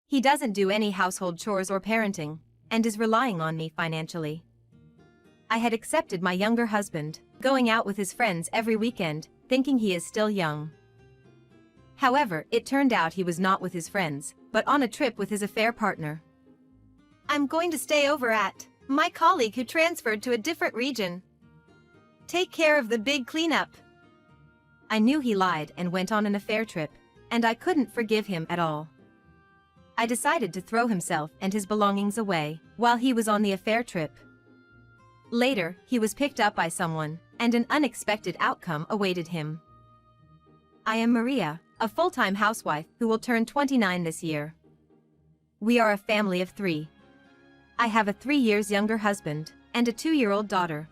He doesn't do any household chores or parenting, and is relying on me financially. I had accepted my younger husband, going out with his friends every weekend, thinking he is still young. However, it turned out he was not with his friends, but on a trip with his affair partner. I'm going to stay over at my colleague who transferred to a different region. Take care of the big cleanup. I knew he lied and went on an affair trip, and I couldn't forgive him at all. I decided to throw himself and his belongings away while he was on the affair trip. Later, he was picked up by someone, and an unexpected outcome awaited him. I am Maria, a full-time housewife who will turn 29 this year. We are a family of 3. I have a 3 years younger husband and a 2-year-old daughter.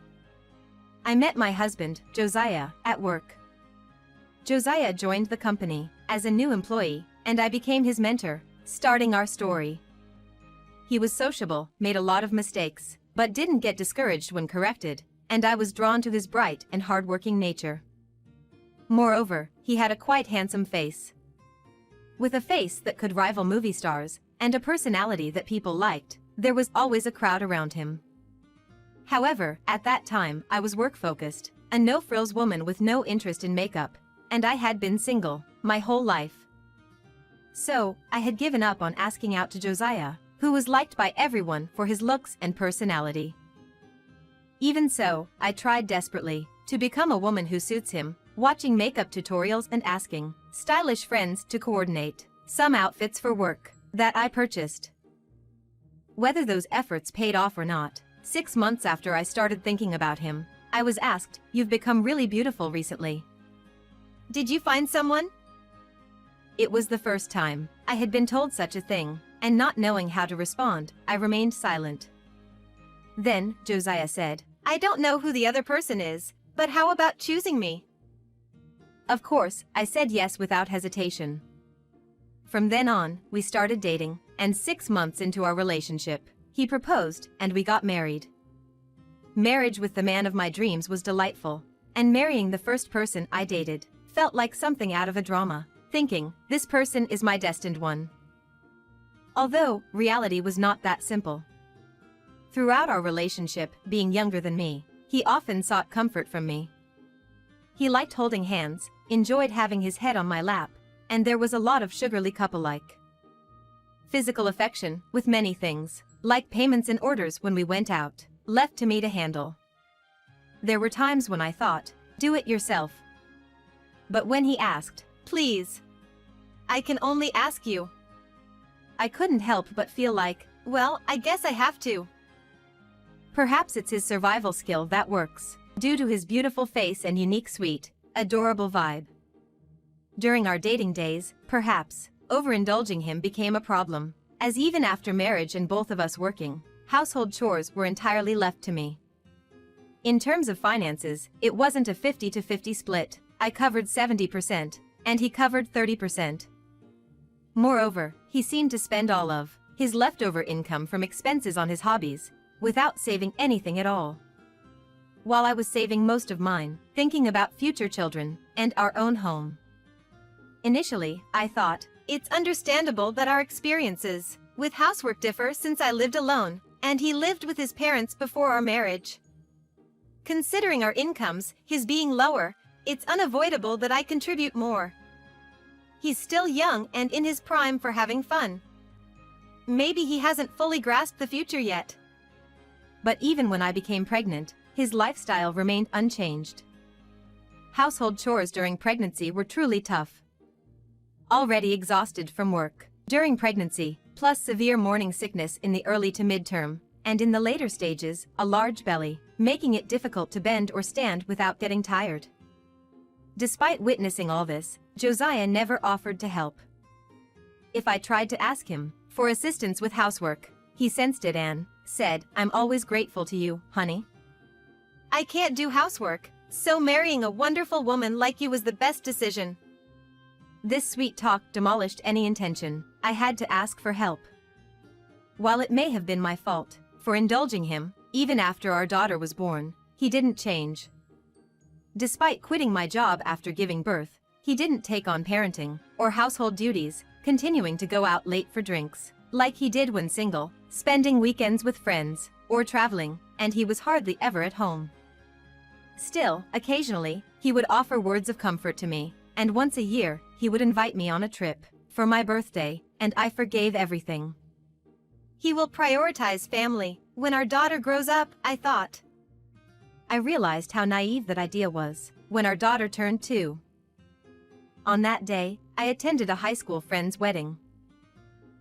I met my husband, Josiah, at work. Josiah joined the company as a new employee, and I became his mentor, starting our story. He was sociable, made a lot of mistakes, but didn't get discouraged when corrected, and I was drawn to his bright and hardworking nature. Moreover, he had a quite handsome face. With a face that could rival movie stars, and a personality that people liked, there was always a crowd around him. However, at that time, I was work-focused, a no-frills woman with no interest in makeup, and I had been single my whole life. So, I had given up on asking out to Josiah, who was liked by everyone for his looks and personality. Even so, I tried desperately to become a woman who suits him, watching makeup tutorials and asking stylish friends to coordinate some outfits for work that I purchased. Whether those efforts paid off or not, 6 months after I started thinking about him, I was asked, "You've become really beautiful recently. Did you find someone?" It was the first time I had been told such a thing, and not knowing how to respond, I remained silent. Then, Josiah said, "I don't know who the other person is, but how about choosing me?" Of course, I said yes without hesitation. From then on, we started dating, and 6 months into our relationship, he proposed, and we got married. Marriage with the man of my dreams was delightful, and marrying the first person I dated felt like something out of a drama, thinking, this person is my destined one. Although, reality was not that simple. Throughout our relationship, being younger than me, he often sought comfort from me. He liked holding hands, enjoyed having his head on my lap, and there was a lot of sugarly couple-like physical affection, with many things, like payments and orders when we went out, left to me to handle. There were times when I thought, do it yourself. But when he asked, "Please, I can only ask you," I couldn't help but feel like, well, I guess I have to. Perhaps it's his survival skill that works, due to his beautiful face and unique sweet, adorable vibe. During our dating days, perhaps, overindulging him became a problem, as even after marriage and both of us working, household chores were entirely left to me. In terms of finances, it wasn't a 50-50 split. I covered 70%, and he covered 30%. Moreover, he seemed to spend all of his leftover income from expenses on his hobbies, without saving anything at all. While I was saving most of mine, thinking about future children, and our own home. Initially, I thought, it's understandable that our experiences with housework differ since I lived alone, and he lived with his parents before our marriage. Considering our incomes, his being lower, it's unavoidable that I contribute more. He's still young and in his prime for having fun. Maybe he hasn't fully grasped the future yet. But even when I became pregnant, his lifestyle remained unchanged. Household chores during pregnancy were truly tough. Already exhausted from work during pregnancy, plus severe morning sickness in the early to mid-term, and in the later stages, a large belly, making it difficult to bend or stand without getting tired. Despite witnessing all this, Josiah never offered to help. If I tried to ask him for assistance with housework, he sensed it and said, "I'm always grateful to you, honey. I can't do housework, so marrying a wonderful woman like you was the best decision." This sweet talk demolished any intention I had to ask for help. While it may have been my fault for indulging him, even after our daughter was born, he didn't change. Despite quitting my job after giving birth, he didn't take on parenting or household duties, continuing to go out late for drinks, like he did when single, spending weekends with friends, or traveling, and he was hardly ever at home. Still, occasionally, he would offer words of comfort to me, and once a year, he would invite me on a trip, for my birthday, and I forgave everything. He will prioritize family when our daughter grows up, I thought. I realized how naive that idea was when our daughter turned 2. On that day, I attended a high school friend's wedding.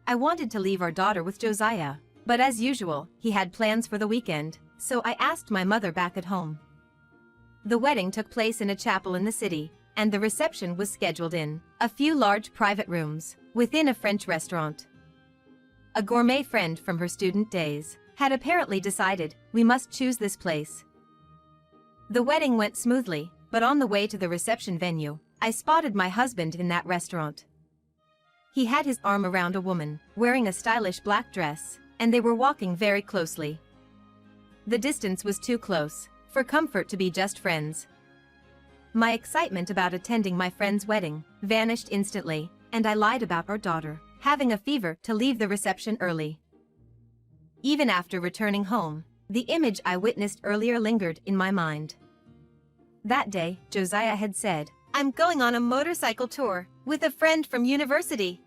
I wanted to leave our daughter with Josiah, but as usual, he had plans for the weekend, so I asked my mother back at home. The wedding took place in a chapel in the city, and the reception was scheduled in a few large private rooms within a French restaurant. A gourmet friend from her student days had apparently decided we must choose this place. The wedding went smoothly, but on the way to the reception venue, I spotted my husband in that restaurant. He had his arm around a woman wearing a stylish black dress, and they were walking very closely. The distance was too close for comfort to be just friends. My excitement about attending my friend's wedding vanished instantly, and I lied about our daughter having a fever to leave the reception early. Even after returning home, the image I witnessed earlier lingered in my mind. That day, Josiah had said, "I'm going on a motorcycle tour with a friend from university."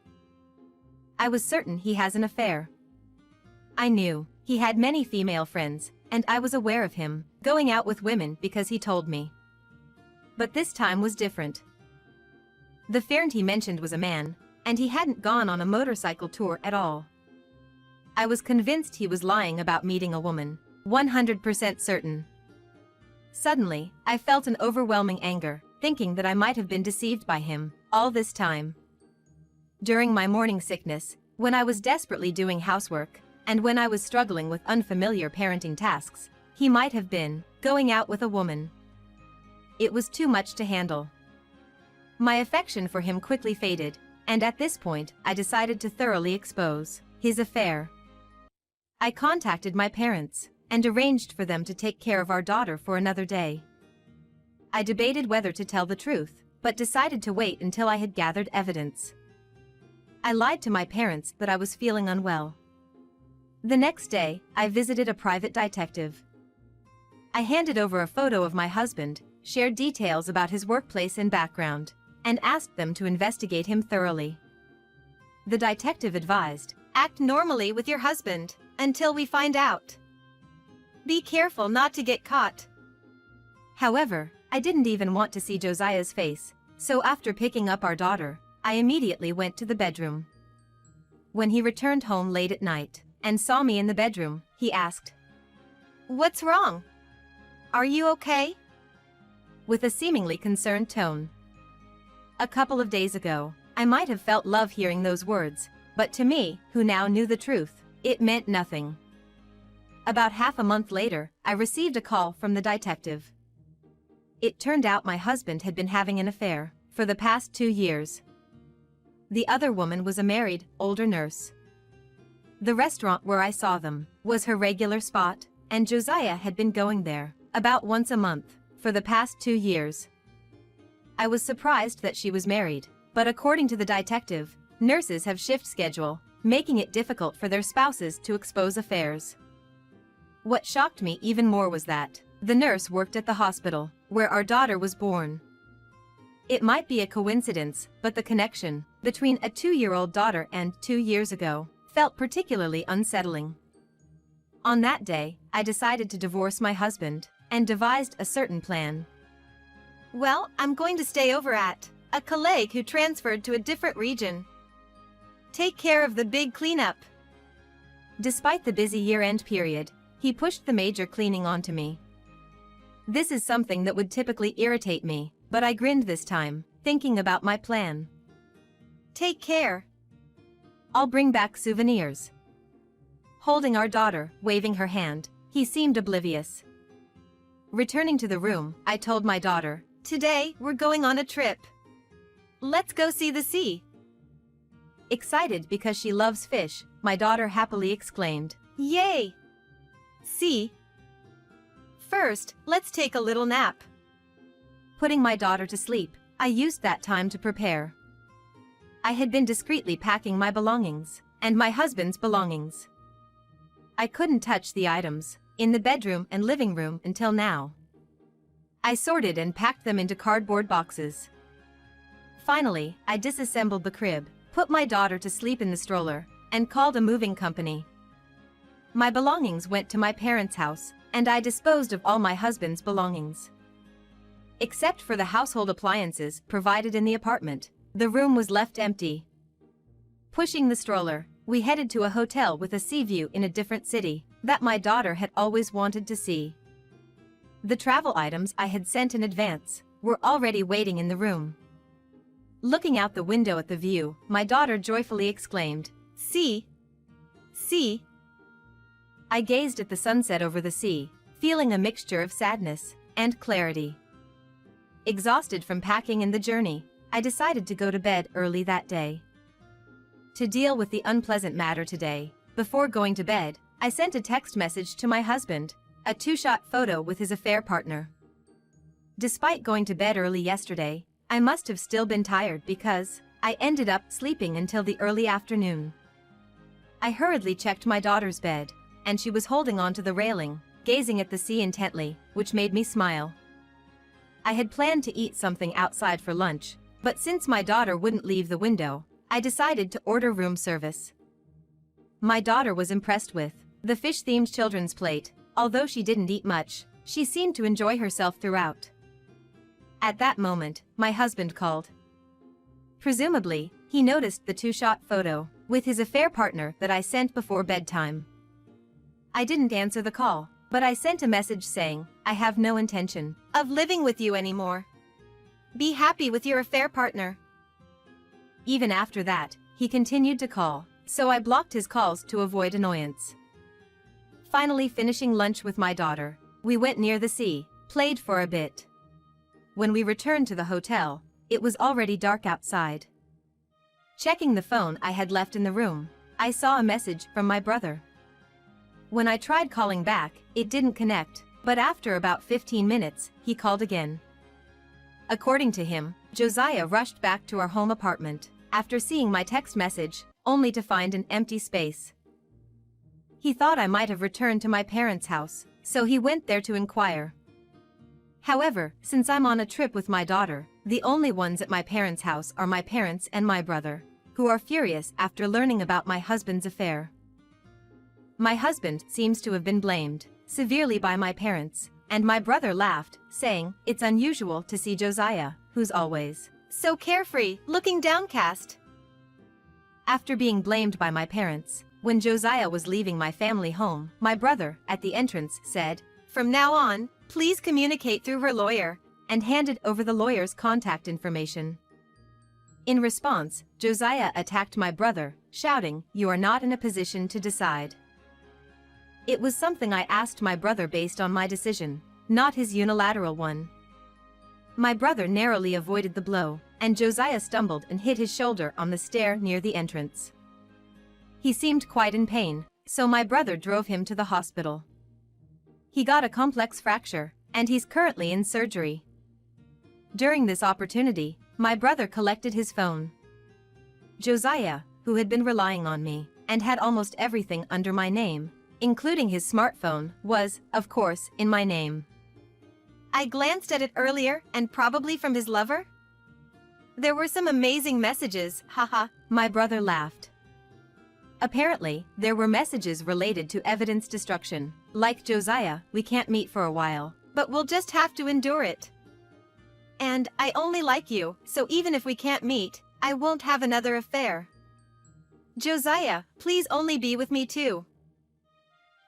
I was certain he has an affair. I knew he had many female friends, and I was aware of him going out with women because he told me. But this time was different. The friend he mentioned was a man, and he hadn't gone on a motorcycle tour at all. I was convinced he was lying about meeting a woman, 100% certain. Suddenly, I felt an overwhelming anger, thinking that I might have been deceived by him all this time. During my morning sickness, when I was desperately doing housework, and when I was struggling with unfamiliar parenting tasks, he might have been going out with a woman. It was too much to handle. My affection for him quickly faded, and at this point, I decided to thoroughly expose his affair. I contacted my parents and arranged for them to take care of our daughter for another day. I debated whether to tell the truth, but decided to wait until I had gathered evidence. I lied to my parents that I was feeling unwell. The next day, I visited a private detective. I handed over a photo of my husband, shared details about his workplace and background, and asked them to investigate him thoroughly. The detective advised, "Act normally with your husband until we find out. Be careful not to get caught." However, I didn't even want to see Josiah's face, so after picking up our daughter, I immediately went to the bedroom. When he returned home late at night and saw me in the bedroom, he asked, "What's wrong? Are you okay?" With a seemingly concerned tone. A couple of days ago, I might have felt love hearing those words, but to me, who now knew the truth, it meant nothing. About half a month later, I received a call from the detective. It turned out my husband had been having an affair for the past 2 years. The other woman was a married, older nurse. The restaurant where I saw them was her regular spot, and Josiah had been going there about once a month for the past 2 years. I was surprised that she was married, but according to the detective, nurses have shift schedule, making it difficult for their spouses to expose affairs. What shocked me even more was that the nurse worked at the hospital where our daughter was born. It might be a coincidence, but the connection between a 2-year-old daughter and 2 years ago felt particularly unsettling. On that day, I decided to divorce my husband and devised a certain plan. "Well, I'm going to stay over at a colleague who transferred to a different region. Take care of the big cleanup." Despite the busy year-end period, he pushed the major cleaning onto me. This is something that would typically irritate me, but I grinned this time, thinking about my plan. "Take care. I'll bring back souvenirs." Holding our daughter, waving her hand, he seemed oblivious. Returning to the room, I told my daughter, "Today, we're going on a trip. Let's go see the sea." Excited because she loves fish, my daughter happily exclaimed, "Yay! See? First, let's take a little nap." Putting my daughter to sleep, I used that time to prepare. I had been discreetly packing my belongings, and my husband's belongings. I couldn't touch the items in the bedroom and living room until now. I sorted and packed them into cardboard boxes. Finally, I disassembled the crib, put my daughter to sleep in the stroller, and called a moving company. My belongings went to my parents' house, and I disposed of all my husband's belongings. Except for the household appliances provided in the apartment, the room was left empty. Pushing the stroller, we headed to a hotel with a sea view in a different city that my daughter had always wanted to see. The travel items I had sent in advance were already waiting in the room. Looking out the window at the view, my daughter joyfully exclaimed, "See! See!" I gazed at the sunset over the sea, feeling a mixture of sadness and clarity. Exhausted from packing and the journey, I decided to go to bed early that day. To deal with the unpleasant matter today, before going to bed, I sent a text message to my husband, a two-shot photo with his affair partner. Despite going to bed early yesterday, I must have still been tired because I ended up sleeping until the early afternoon. I hurriedly checked my daughter's bed, and she was holding onto the railing, gazing at the sea intently, which made me smile. I had planned to eat something outside for lunch, but since my daughter wouldn't leave the window, I decided to order room service. My daughter was impressed with the fish-themed children's plate. Although she didn't eat much, she seemed to enjoy herself throughout. At that moment, my husband called. Presumably, he noticed the two-shot photo with his affair partner that I sent before bedtime. I didn't answer the call, but I sent a message saying, "I have no intention of living with you anymore. Be happy with your affair partner." Even after that, he continued to call, so I blocked his calls to avoid annoyance. Finally finishing lunch with my daughter, we went near the sea, played for a bit. When we returned to the hotel, it was already dark outside. Checking the phone I had left in the room, I saw a message from my brother. When I tried calling back, it didn't connect, but after about 15 minutes, he called again. According to him, Josiah rushed back to our home apartment after seeing my text message, only to find an empty space. He thought I might have returned to my parents' house, so he went there to inquire. However, since I'm on a trip with my daughter, the only ones at my parents' house are my parents and my brother, who are furious after learning about my husband's affair. My husband seems to have been blamed severely by my parents, and my brother laughed, saying, "It's unusual to see Josiah, who's always so carefree, looking downcast." After being blamed by my parents, when Josiah was leaving my family home, my brother, at the entrance, said, "From now on, please communicate through her lawyer," and handed over the lawyer's contact information. In response, Josiah attacked my brother, shouting, "You are not in a position to decide." It was something I asked my brother based on my decision, not his unilateral one. My brother narrowly avoided the blow, and Josiah stumbled and hit his shoulder on the stair near the entrance. He seemed quite in pain, so my brother drove him to the hospital. He got a complex fracture, and he's currently in surgery. During this opportunity, my brother collected his phone. Josiah, who had been relying on me, and had almost everything under my name, including his smartphone, was, of course, in my name. I glanced at it earlier, and probably from his lover? There were some amazing messages, haha, my brother laughed. Apparently, there were messages related to evidence destruction, like Josiah, "We can't meet for a while, but we'll just have to endure it." And, "I only like you, so even if we can't meet, I won't have another affair. Josiah, please only be with me too."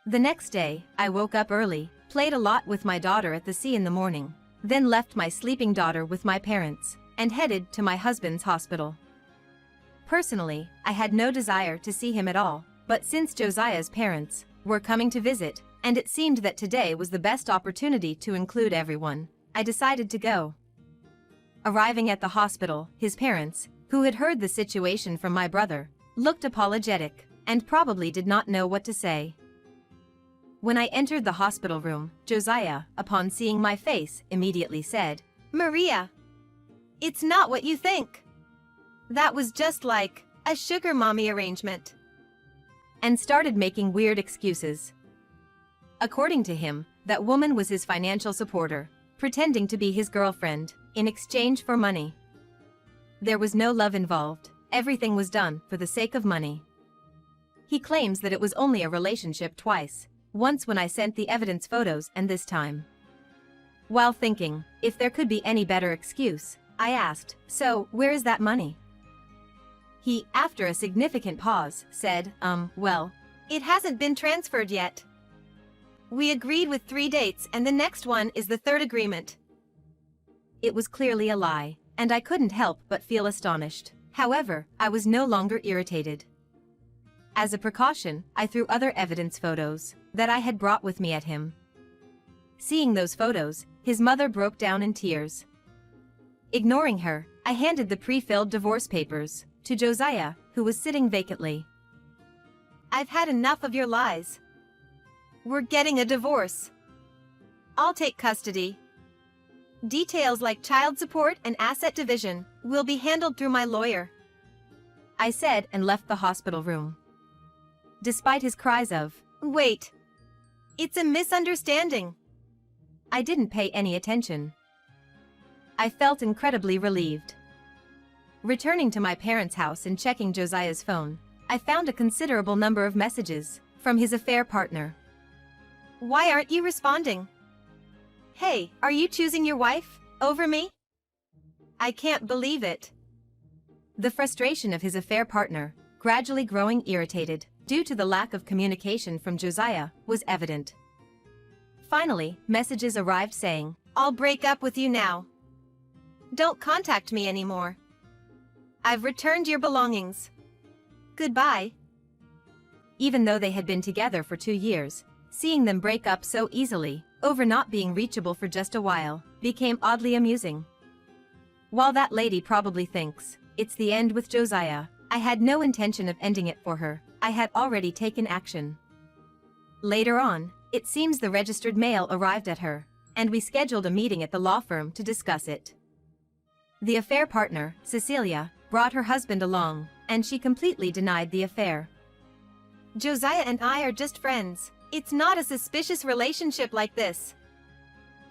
The next day, I woke up early, played a lot with my daughter at the sea in the morning, then left my sleeping daughter with my parents, and headed to my husband's hospital. Personally, I had no desire to see him at all, but since Josiah's parents were coming to visit, and it seemed that today was the best opportunity to include everyone, I decided to go. Arriving at the hospital, his parents, who had heard the situation from my brother, looked apologetic, and probably did not know what to say. When I entered the hospital room, Josiah, upon seeing my face, immediately said, "Maria, it's not what you think. That was just like a sugar mommy arrangement. And started making weird excuses. According to him, that woman was his financial supporter, pretending to be his girlfriend, in exchange for money. There was no love involved, everything was done for the sake of money. He claims that it was only a relationship twice, once when I sent the evidence photos and this time. While thinking if there could be any better excuse, I asked, "So, where is that money?" He, after a significant pause, said, well, it hasn't been transferred yet. We agreed with 3 dates and the next one is the third agreement." It was clearly a lie, and I couldn't help but feel astonished. However, I was no longer irritated. As a precaution, I threw other evidence photos that I had brought with me at him. Seeing those photos, his mother broke down in tears. Ignoring her, I handed the pre-filled divorce papers to Josiah, who was sitting vacantly. "I've had enough of your lies. We're getting a divorce. I'll take custody. Details like child support and asset division will be handled through my lawyer," I said and left the hospital room. Despite his cries of, "Wait, it's a misunderstanding," I didn't pay any attention. I felt incredibly relieved. Returning to my parents' house and checking Josiah's phone, I found a considerable number of messages from his affair partner. "Why aren't you responding? Hey, are you choosing your wife over me? I can't believe it." The frustration of his affair partner, gradually growing irritated due to the lack of communication from Josiah, was evident. Finally, messages arrived saying, "I'll break up with you now. Don't contact me anymore. I've returned your belongings. Goodbye." Even though they had been together for 2 years, seeing them break up so easily, over not being reachable for just a while, became oddly amusing. While that lady probably thinks it's the end with Josiah, I had no intention of ending it for her. I had already taken action. Later on, it seems the registered mail arrived at her, and we scheduled a meeting at the law firm to discuss it. The affair partner, Cecilia, brought her husband along, and she completely denied the affair. "Josiah and I are just friends. It's not a suspicious relationship like this.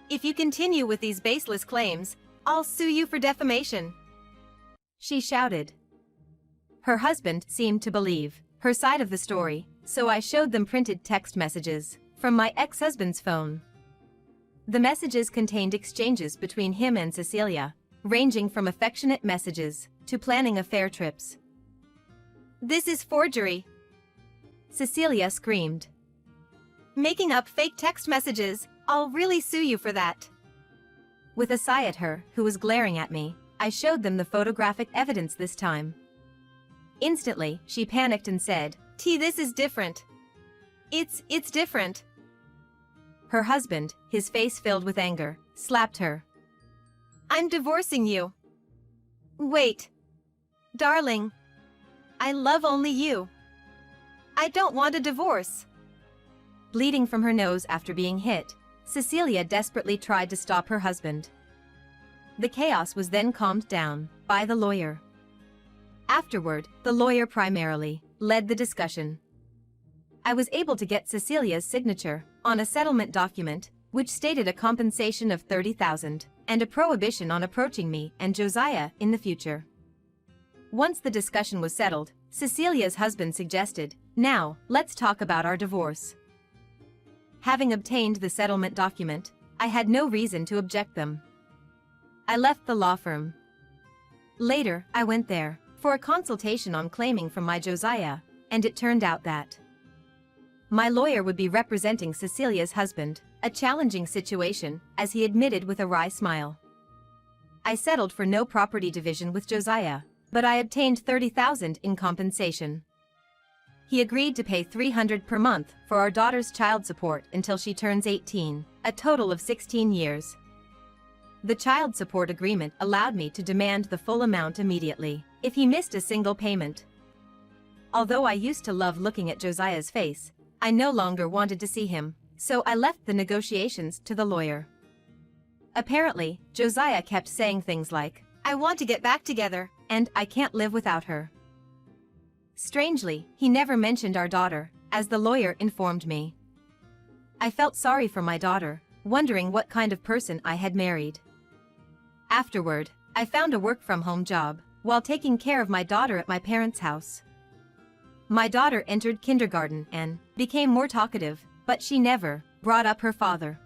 If you continue with these baseless claims, I'll sue you for defamation," she shouted. Her husband seemed to believe her side of the story, so I showed them printed text messages from my ex-husband's phone. The messages contained exchanges between him and Cecilia, ranging from affectionate messages to planning affair trips. "This is forgery," Cecilia screamed. "Making up fake text messages, I'll really sue you for that." With a sigh at her, who was glaring at me, I showed them the photographic evidence this time. Instantly, she panicked and said, This is different. It's different." Her husband, his face filled with anger, slapped her. "I'm divorcing you." "Wait. Darling. I love only you. I don't want a divorce." Bleeding from her nose after being hit, Cecilia desperately tried to stop her husband. The chaos was then calmed down by the lawyer. Afterward, the lawyer primarily led the discussion. I was able to get Cecilia's signature on a settlement document, which stated a compensation of $30,000 and a prohibition on approaching me and Josiah in the future. Once the discussion was settled, Cecilia's husband suggested, "Now, let's talk about our divorce." Having obtained the settlement document, I had no reason to object them. I left the law firm. Later, I went there for a consultation on claiming from my Josiah, and it turned out that my lawyer would be representing Cecilia's husband, a challenging situation, as he admitted with a wry smile. I settled for no property division with Josiah, but I obtained $30,000 in compensation. He agreed to pay $300 per month for our daughter's child support until she turns 18, a total of 16 years. The child support agreement allowed me to demand the full amount immediately if he missed a single payment. Although I used to love looking at Josiah's face, I no longer wanted to see him, so I left the negotiations to the lawyer. Apparently, Josiah kept saying things like, "I want to get back together, and I can't live without her. Strangely, he never mentioned our daughter, as the lawyer informed me. I felt sorry for my daughter, wondering what kind of person I had married. Afterward, I found a work-from-home job, while taking care of my daughter at my parents' house. My daughter entered kindergarten and became more talkative, but she never brought up her father.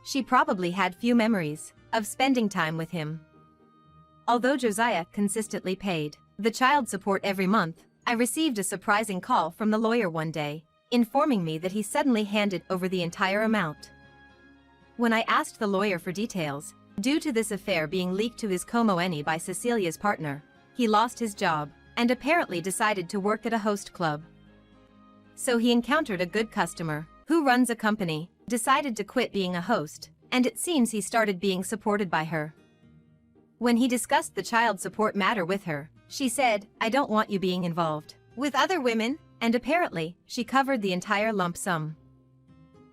She probably had few memories of spending time with him. Although Josiah consistently paid the child support every month, I received a surprising call from the lawyer one day, informing me that he suddenly handed over the entire amount. When I asked the lawyer for details, due to this affair being leaked to his Como-Eni by Cecilia's partner, he lost his job and apparently decided to work at a host club. So he encountered a good customer who runs a company, decided to quit being a host, and it seems he started being supported by her. When he discussed the child support matter with her, she said, "I don't want you being involved with other women," and apparently, she covered the entire lump sum.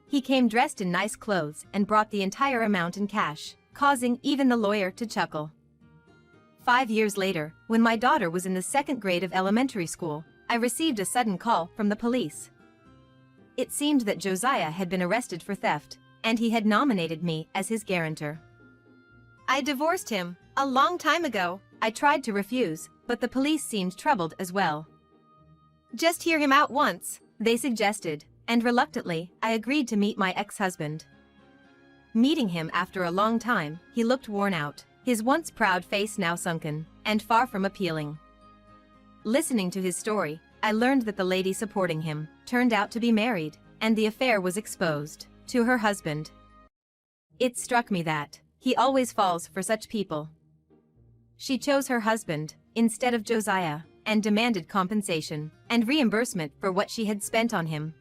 He came dressed in nice clothes and brought the entire amount in cash, causing even the lawyer to chuckle. 5 years later, when my daughter was in the 2nd grade of elementary school, I received a sudden call from the police. It seemed that Josiah had been arrested for theft, and he had nominated me as his guarantor. I divorced him a long time ago. I tried to refuse, but the police seemed troubled as well. "Just hear him out once," they suggested, and reluctantly, I agreed to meet my ex-husband. Meeting him after a long time, he looked worn out, his once proud face now sunken, and far from appealing. Listening to his story, I learned that the lady supporting him turned out to be married, and the affair was exposed to her husband. It struck me that he always falls for such people. She chose her husband instead of Josiah, and demanded compensation and reimbursement for what she had spent on him.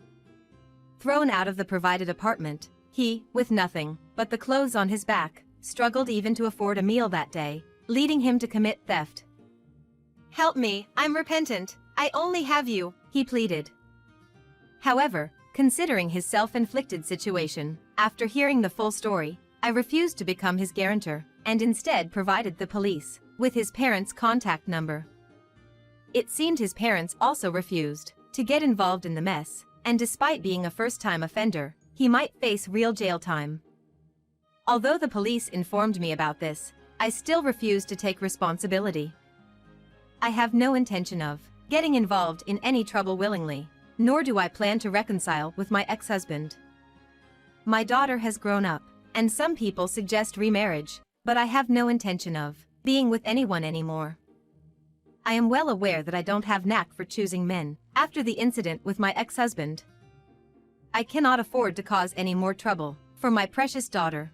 Thrown out of the provided apartment, he, with nothing but the clothes on his back, struggled even to afford a meal that day, leading him to commit theft. "Help me, I'm repentant. I only have you," he pleaded. However, considering his self-inflicted situation, after hearing the full story, I refused to become his guarantor, and instead provided the police with his parents' contact number. It seemed his parents also refused to get involved in the mess, and despite being a first-time offender, he might face real jail time. Although the police informed me about this, I still refused to take responsibility. I have no intention of getting involved in any trouble willingly, nor do I plan to reconcile with my ex-husband. My daughter has grown up, and some people suggest remarriage, but I have no intention of being with anyone anymore. I am well aware that I don't have knack for choosing men after the incident with my ex-husband. I cannot afford to cause any more trouble for my precious daughter.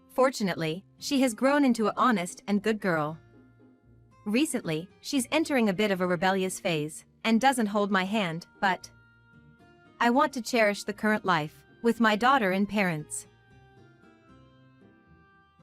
Fortunately, she has grown into an honest and good girl. Recently, she's entering a bit of a rebellious phase and doesn't hold my hand, but I want to cherish the current life with my daughter and parents.